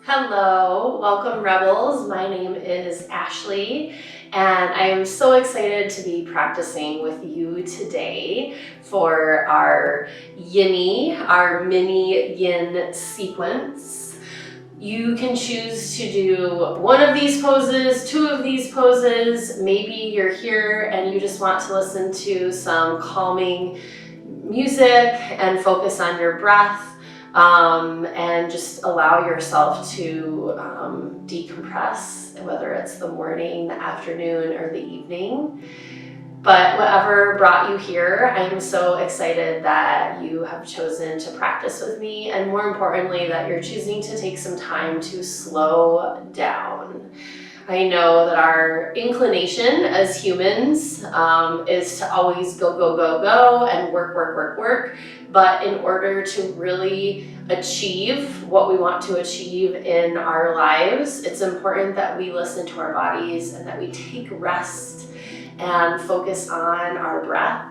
Hello, welcome Rebels. My name is Ashley and I am so excited to be practicing with you today for our our mini yin sequence. You can choose to do one of these poses, two of these poses. Maybe you're here and you just want to listen to some calming music and focus on your breath. And just allow yourself to decompress, whether it's the morning, the afternoon, or the evening. But whatever brought you here, I am so excited that you have chosen to practice with me, and more importantly, that you're choosing to take some time to slow down. I know that our inclination as humans is to always go, go, go, go, and work, work, work, work. But in order to really achieve what we want to achieve in our lives, it's important that we listen to our bodies and that we take rest and focus on our breath.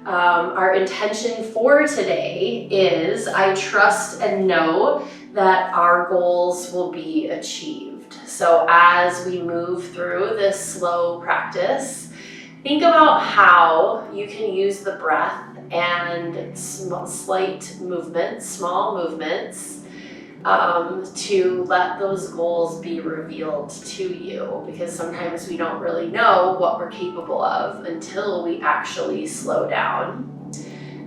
Our intention for today is I trust and know that our goals will be achieved. So as we move through this slow practice, think about how you can use the breath and small movements to let those goals be revealed to you, because sometimes we don't really know what we're capable of until we actually slow down.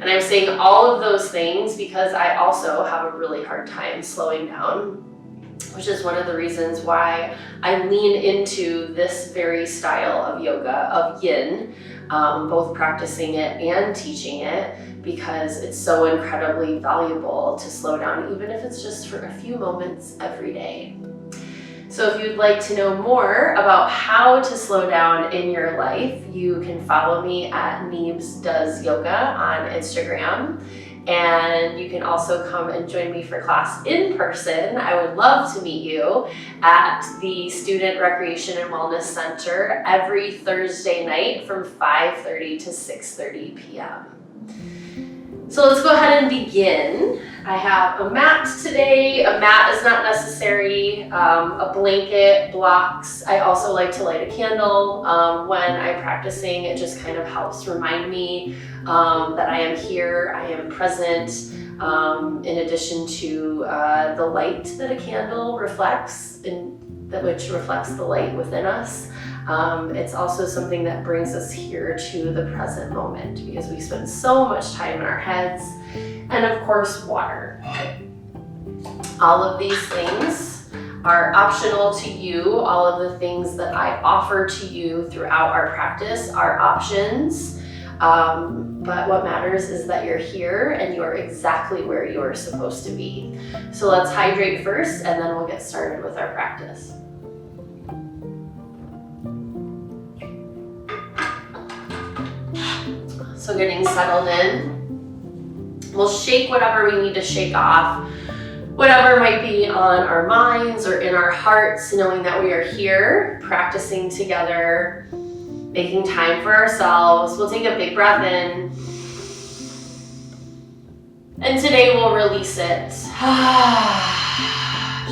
And I'm saying all of those things because I also have a really hard time slowing down, which is one of the reasons why I lean into this very style of yoga, of yin, both practicing it and teaching it, because it's so incredibly valuable to slow down, even if it's just for a few moments every day. So if you'd like to know more about how to slow down in your life, you can follow me at Neebs Does Yoga on Instagram. And you can also come and join me for class in person. I would love to meet you at the Student Recreation and Wellness Center every Thursday night from 5:30 to 6:30 p.m. So let's go ahead and begin. I have a mat today. A mat is not necessary. A blanket blocks. I also like to light a candle when I'm practicing. It just kind of helps remind me that I am here, I am present, in addition to the light that a candle reflects, which reflects the light within us. It's also something that brings us here to the present moment, because we spend so much time in our heads. And of course, water. All of these things are optional to you. All of the things that I offer to you throughout our practice are options. But what matters is that you're here and you're exactly where you're supposed to be. So let's hydrate first, and then we'll get started with our practice. So getting settled in, we'll shake whatever we need to shake off, whatever might be on our minds or in our hearts, knowing that we are here, practicing together, making time for ourselves. We'll take a big breath in, and today we'll release it.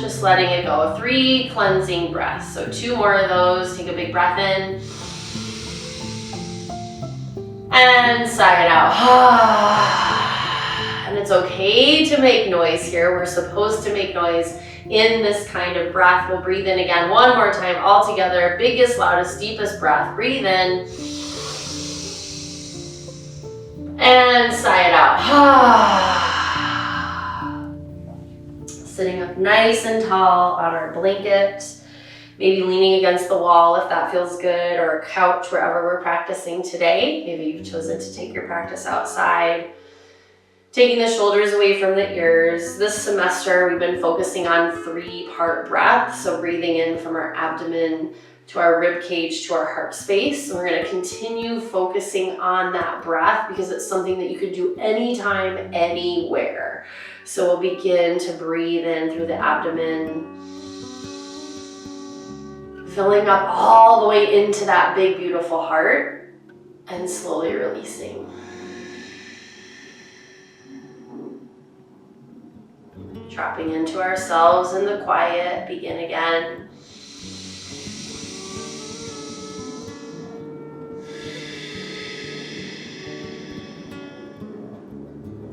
Just letting it go. 3 cleansing breaths. So 2 more of those. Take a big breath in, and sigh it out. And it's okay to make noise here. We're supposed to make noise in this kind of breath. We'll breathe in again one more time all together. Biggest, loudest, deepest breath. Breathe in. And sigh it out. Sitting up nice and tall on our blanket. Maybe leaning against the wall if that feels good, or a couch, wherever we're practicing today. Maybe you've chosen to take your practice outside. Taking the shoulders away from the ears. This semester, we've been focusing on 3-part breath. So breathing in from our abdomen to our rib cage to our heart space. And we're going to continue focusing on that breath, because it's something that you could do anytime, anywhere. So we'll begin to breathe in through the abdomen, filling up all the way into that big, beautiful heart, and slowly releasing. Dropping into ourselves in the quiet, begin again.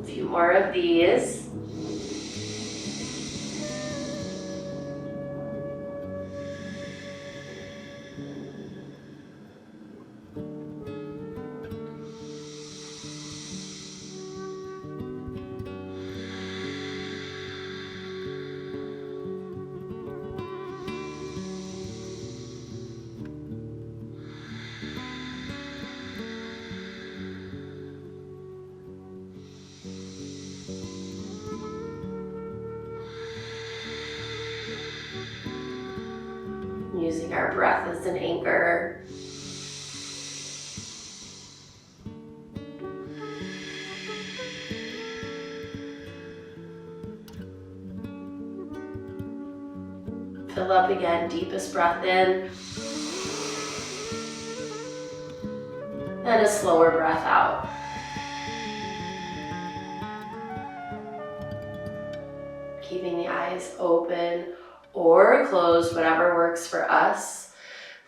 A few more of these. Using our breath as an anchor. Fill up again, deepest breath in. And a slower breath out. Keeping the eyes open or closed, whatever works for us.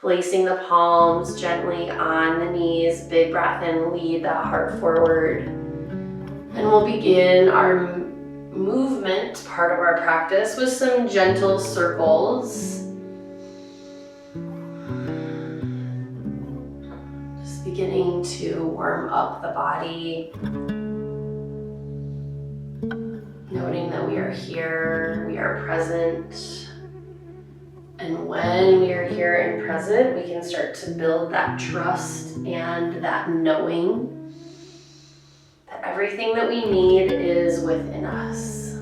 Placing the palms gently on the knees. Big breath in, lead that heart forward. And we'll begin our movement part of our practice with some gentle circles. Just beginning to warm up the body. Noting that we are here, we are present. And when we are here and present, we can start to build that trust and that knowing that everything that we need is within us.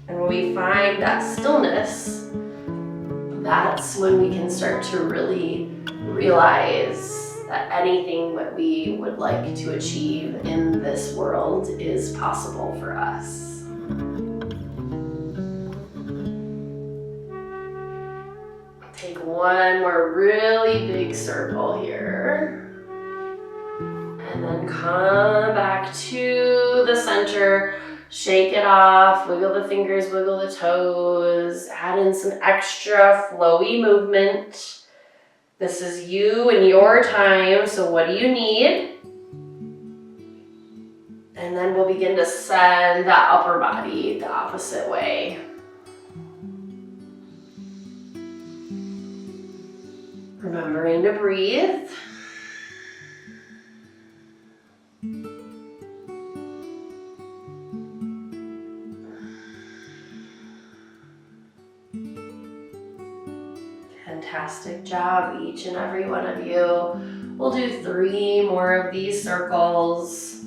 And when we find that stillness, that's when we can start to really realize that anything that we would like to achieve in this world is possible for us. Take one more really big circle here. And then come back to the center. Shake it off, wiggle the fingers, wiggle the toes. Add in some extra flowy movement. This is you and your time, so what do you need? And then we'll begin to send that upper body the opposite way. Remembering to breathe. Fantastic job, each and every one of you. We'll do 3 more of these circles.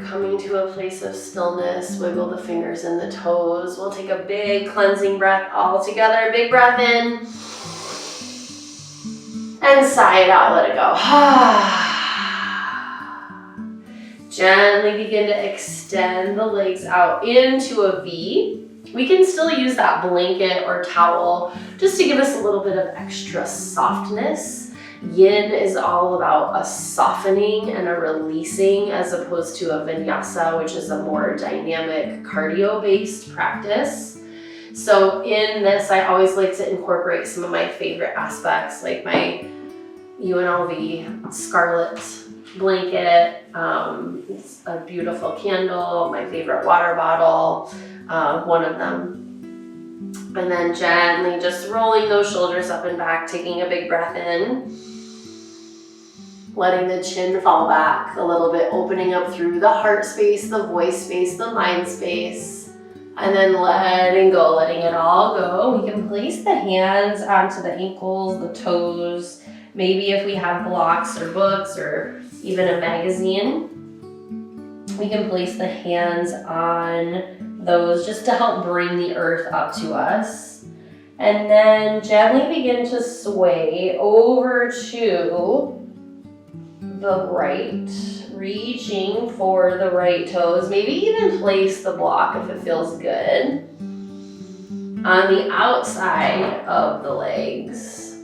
Coming to a place of stillness, wiggle the fingers and the toes. We'll take a big cleansing breath all together. Big breath in. And sigh it out, let it go. Gently begin to extend the legs out into a V. We can still use that blanket or towel just to give us a little bit of extra softness. Yin is all about a softening and a releasing as opposed to a vinyasa, which is a more dynamic cardio-based practice. So in this, I always like to incorporate some of my favorite aspects, like my UNLV scarlet blanket, it's a beautiful candle, my favorite water bottle, one of them. And then gently just rolling those shoulders up and back, taking a big breath in. Letting the chin fall back a little bit, opening up through the heart space, the voice space, the mind space. And then letting go, letting it all go. We can place the hands onto the ankles, the toes. Maybe if we have blocks or books or even a magazine, we can place the hands on those just to help bring the earth up to us. And then gently begin to sway over to the right, reaching for the right toes. Maybe even place the block if it feels good on the outside of the legs.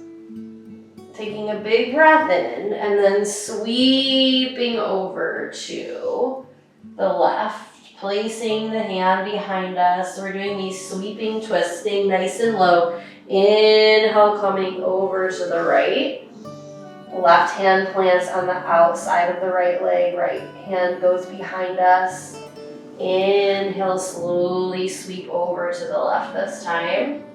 Taking a big breath in and then sweeping over to the left, placing the hand behind us. We're doing these sweeping, twisting, nice and low. Inhale, coming over to the right. Left hand plants on the outside of the right leg. Right hand goes behind us. Inhale, slowly sweep over to the left this time.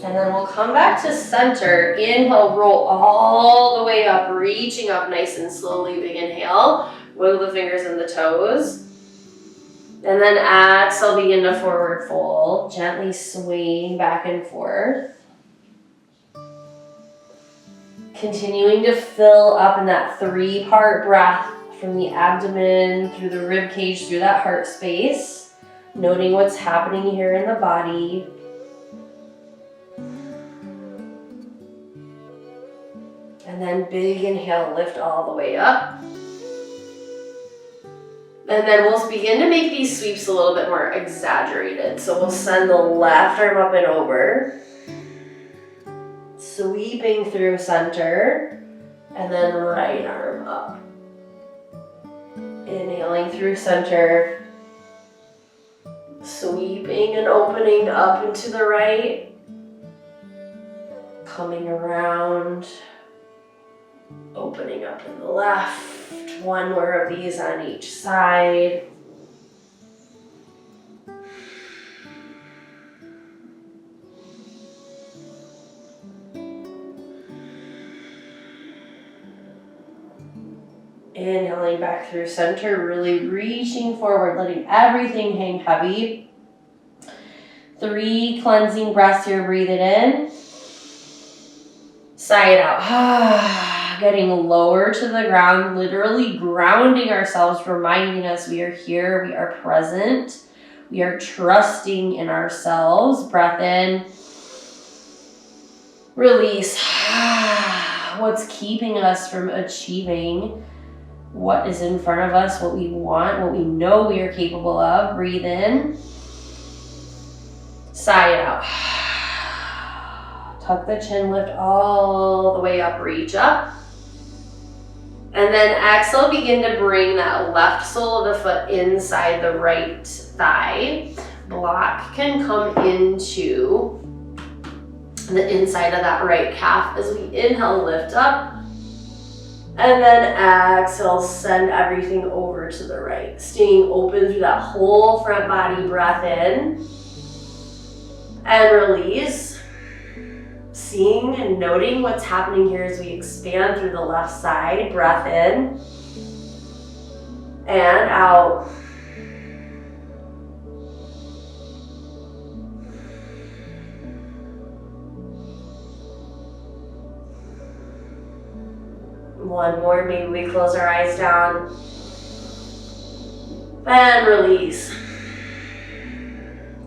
And then we'll come back to center. Inhale, roll all the way up, reaching up nice and slowly. Big inhale. Wiggle the fingers and the toes. And then exhale, begin to forward fold. Gently swaying back and forth. Continuing to fill up in that 3-part breath from the abdomen, through the rib cage, through that heart space. Noting what's happening here in the body. And then big inhale, lift all the way up. And then we'll begin to make these sweeps a little bit more exaggerated. So we'll send the left arm up and over. Sweeping through center. And then right arm up. Inhaling through center. Sweeping and opening up and to the right. Coming around. Opening up in the left. One more of these on each side. Inhaling back through center, really reaching forward, letting everything hang heavy. 3 cleansing breaths here, breathe it in. Sigh it out. Getting lower to the ground, literally grounding ourselves, reminding us we are here, we are present, we are trusting in ourselves. Breath in. Release. What's keeping us from achieving what is in front of us, what we want, what we know we are capable of. Breathe in. Sigh it out. Tuck the chin, lift all the way up, reach up. And then exhale, begin to bring that left sole of the foot inside the right thigh. Block can come into the inside of that right calf as we inhale, lift up. And then exhale, send everything over to the right. Staying open through that whole front body, breath in. And release. Seeing and noting what's happening here as we expand through the left side. Breath in. And out. One more, maybe we close our eyes down. And release.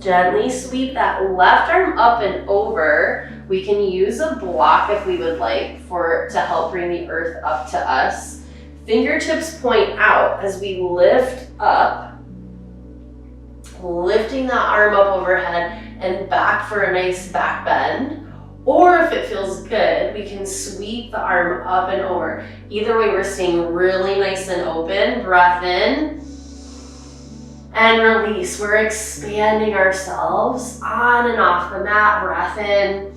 Gently sweep that left arm up and over. We can use a block if we would like to help bring the earth up to us. Fingertips point out as we lift up, lifting that arm up overhead and back for a nice back bend. Or if it feels good, we can sweep the arm up and over. Either way, we're staying really nice and open. Breath in. And release. We're expanding ourselves on and off the mat. Breath in.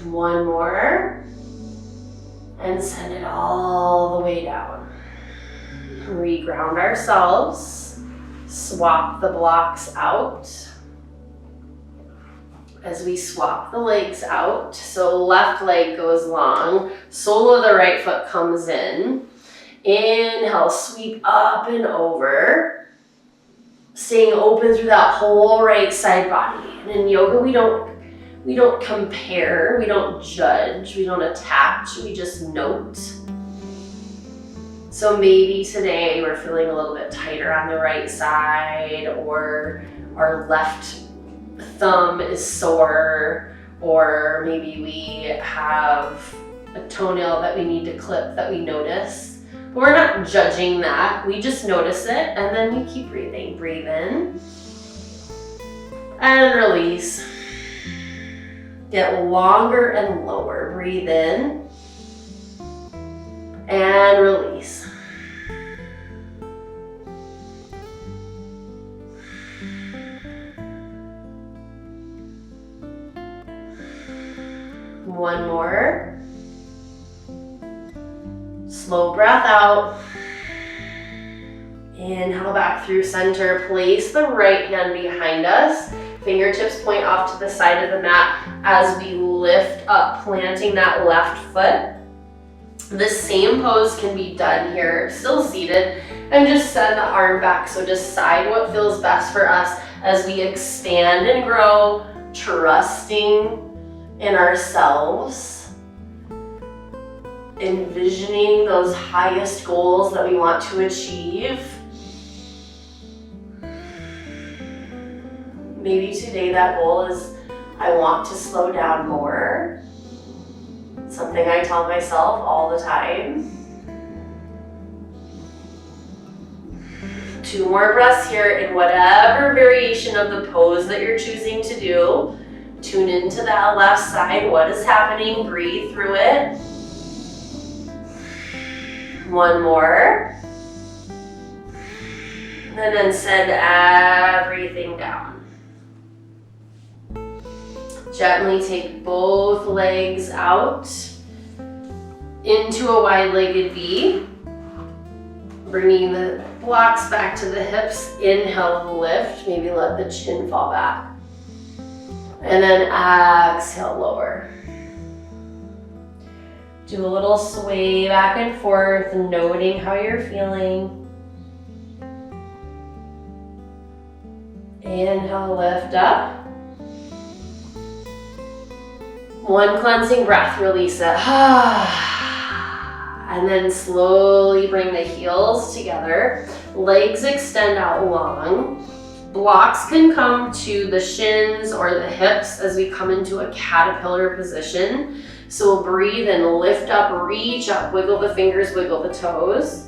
One more. And send it all the way down. Reground ourselves. Swap the blocks out. As we swap the legs out, so left leg goes long, sole of the right foot comes in. Inhale, sweep up and over. Staying open through that whole right side body. And in yoga, we don't compare, we don't judge, we don't attach, we just note. So maybe today we're feeling a little bit tighter on the right side, or our left thumb is sore, or maybe we have a toenail that we need to clip that we notice. But we're not judging that. We just notice it and then we keep breathing. Breathe in and release. Get longer and lower. Breathe in and release. One more. Slow breath out. Inhale back through center. Place the right hand behind us. Fingertips point off to the side of the mat as we lift up, planting that left foot. The same pose can be done here, still seated, and just send the arm back. So decide what feels best for us as we expand and grow, trusting in ourselves, envisioning those highest goals that we want to achieve. Maybe today that goal is, I want to slow down more. Something I tell myself all the time. 2 more breaths here in whatever variation of the pose that you're choosing to do. Tune into that left side. What is happening? Breathe through it. 1 more. And then send everything down. Gently take both legs out into a wide-legged V. Bringing the blocks back to the hips. Inhale, lift. Maybe let the chin fall back. And then exhale, lower. Do a little sway back and forth, noting how you're feeling. Inhale, lift up. 1 cleansing breath, release it. And then slowly bring the heels together. Legs extend out long. Blocks can come to the shins or the hips as we come into a caterpillar position. So we'll breathe and lift up, reach up, wiggle the fingers, wiggle the toes.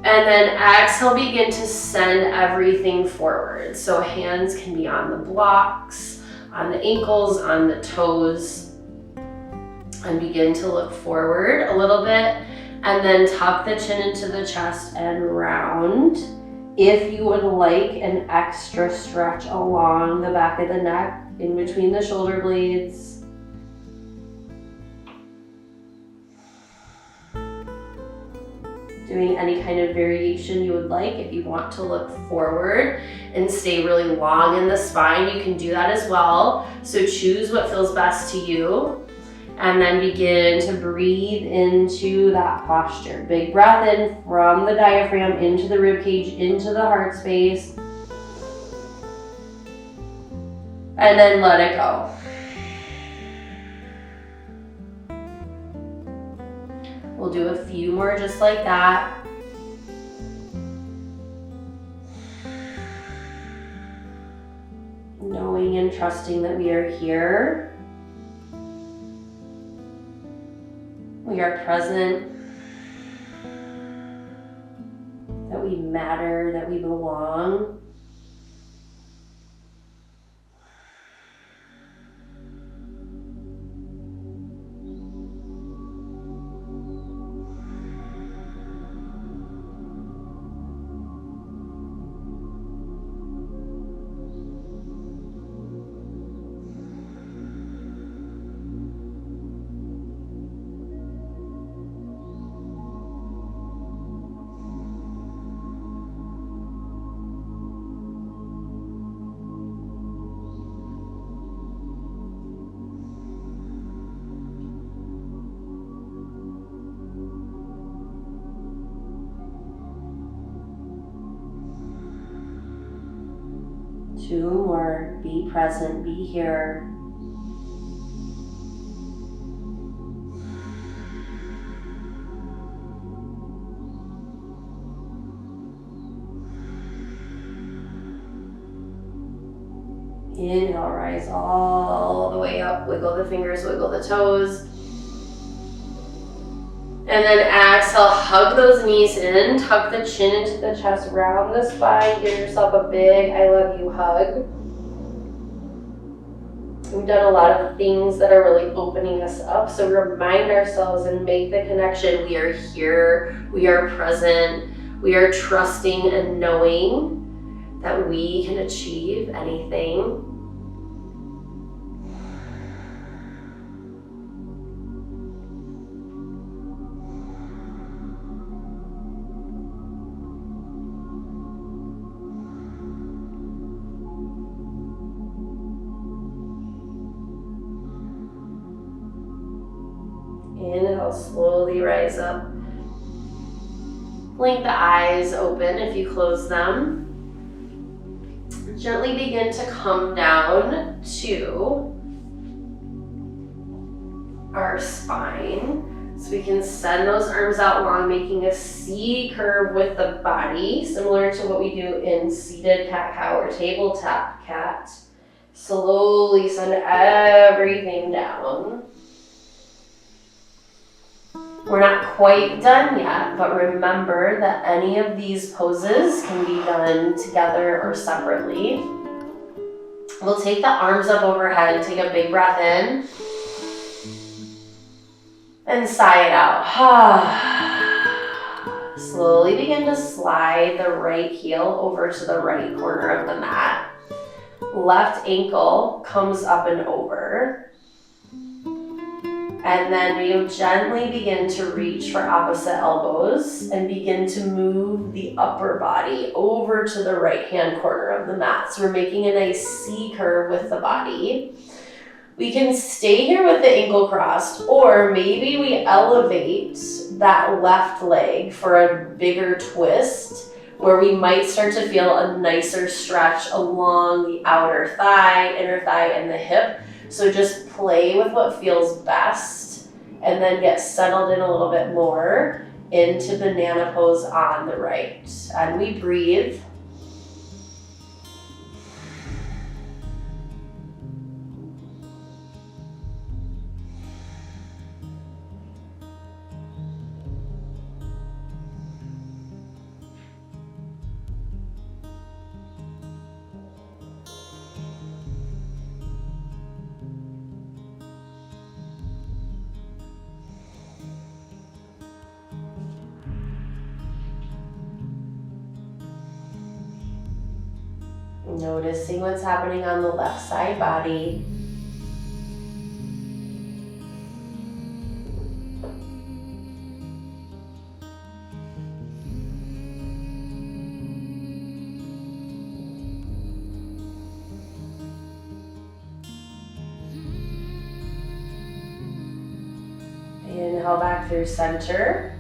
And then exhale, begin to send everything forward. So hands can be on the blocks, on the ankles, on the toes, and begin to look forward a little bit, and then tuck the chin into the chest and round. If you would like an extra stretch along the back of the neck, in between the shoulder blades. Doing any kind of variation you would like. If you want to look forward and stay really long in the spine, you can do that as well. So choose what feels best to you. And then begin to breathe into that posture. Big breath in from the diaphragm into the rib cage, into the heart space. And then let it go. We'll do a few more just like that. Knowing and trusting that we are here. We are present, that we matter, that we belong. Two more. Be present, be here. Inhale, rise all the way up. Wiggle the fingers, wiggle the toes. And then exhale, hug those knees in, tuck the chin into the chest, round the spine, give yourself a big I love you hug. We've done a lot of things that are really opening us up, so remind ourselves and make the connection. We are here, we are present, we are trusting and knowing that we can achieve anything. Inhale, slowly rise up. Blink the eyes open if you close them. Gently begin to come down to our spine. So we can send those arms out long, making a C curve with the body, similar to what we do in seated cat-cow or tabletop cat. Slowly send everything down. We're not quite done yet, but remember that any of these poses can be done together or separately. We'll take the arms up overhead, take a big breath in, and sigh it out. Slowly begin to slide the right heel over to the right corner of the mat. Left ankle comes up and over. And then we gently begin to reach for opposite elbows and begin to move the upper body over to the right-hand corner of the mat. So we're making a nice C curve with the body. We can stay here with the ankle crossed, or maybe we elevate that left leg for a bigger twist, where we might start to feel a nicer stretch along the outer thigh, inner thigh, and the hip. So just play with what feels best and then get settled in a little bit more into banana pose on the right. And we breathe. Noticing what's happening on the left side body. Inhale back through center.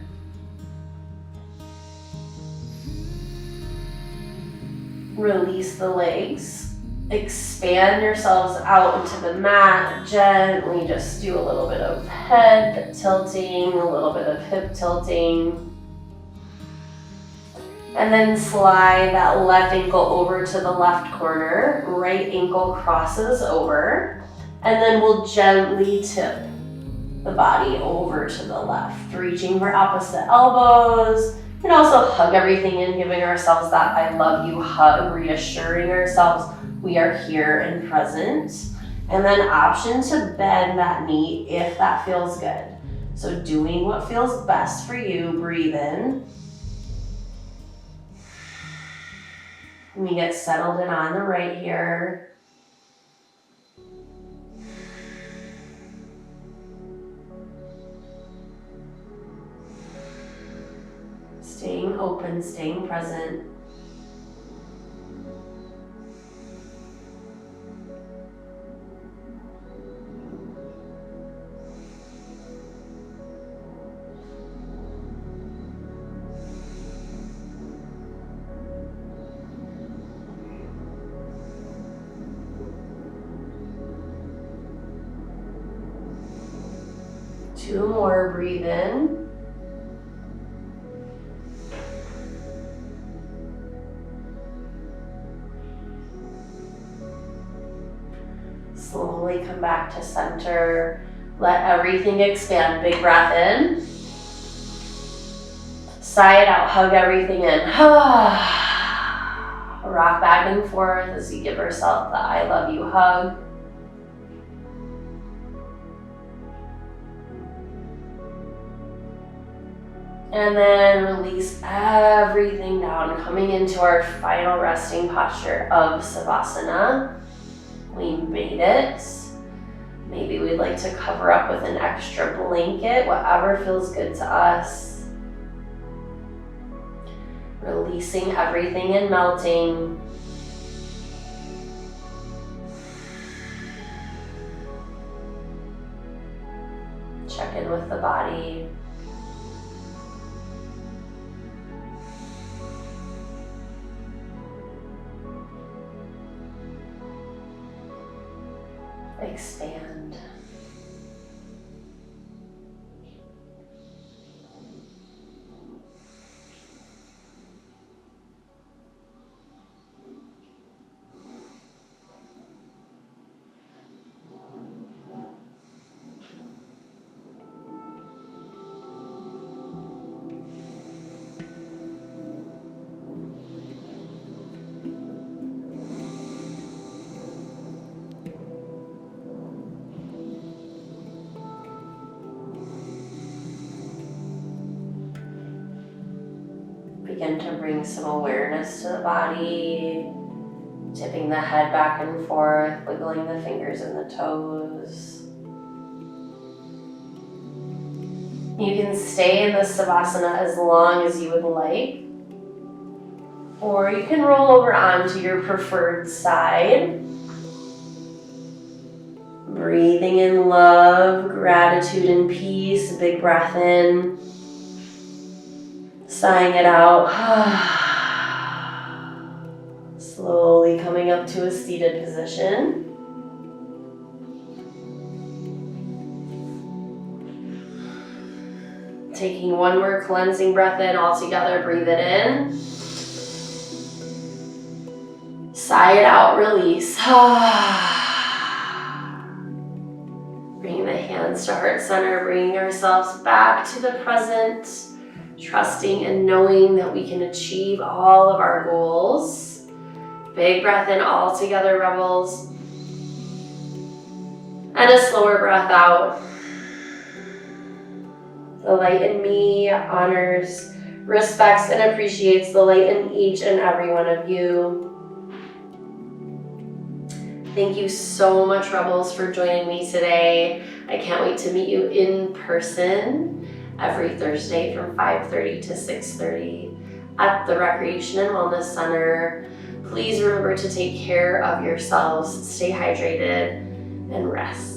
Release the legs. Expand yourselves out into the mat. Gently just do a little bit of head tilting, a little bit of hip tilting. And then slide that left ankle over to the left corner. Right ankle crosses over. And then we'll gently tip the body over to the left, reaching for opposite elbows. And also hug everything in, giving ourselves that I love you hug, reassuring ourselves we are here and present. And then option to bend that knee if that feels good. So doing what feels best for you, breathe in. We get settled in on the right here. Staying open, staying present. Two more, breathe in. Slowly come back to center. Let everything expand. Big breath in. Sigh it out, hug everything in. Rock back and forth as you give yourself the I love you hug. And then release everything down, coming into our final resting posture of Savasana. We made it. Maybe we'd like to cover up with an extra blanket, whatever feels good to us. Releasing everything and melting. Check in with the body. Expand. Begin to bring some awareness to the body, tipping the head back and forth, wiggling the fingers and the toes. You can stay in this Savasana as long as you would like, or you can roll over onto your preferred side. Breathing in love, gratitude, and peace. Big breath in. Sighing it out. Slowly coming up to a seated position. Taking one more cleansing breath in all together. Breathe it in. Sigh it out. Release. Bringing the hands to heart center. Bringing ourselves back to the present. Trusting and knowing that we can achieve all of our goals. Big breath in all together, rebels. And a slower breath out. The light in me honors, respects, and appreciates the light in each and every one of you. Thank you so much, rebels, for joining me today. I can't wait to meet you in person every Thursday from 5:30 to 6:30 at the Recreation and Wellness Center. Please remember to take care of yourselves, stay hydrated, and rest.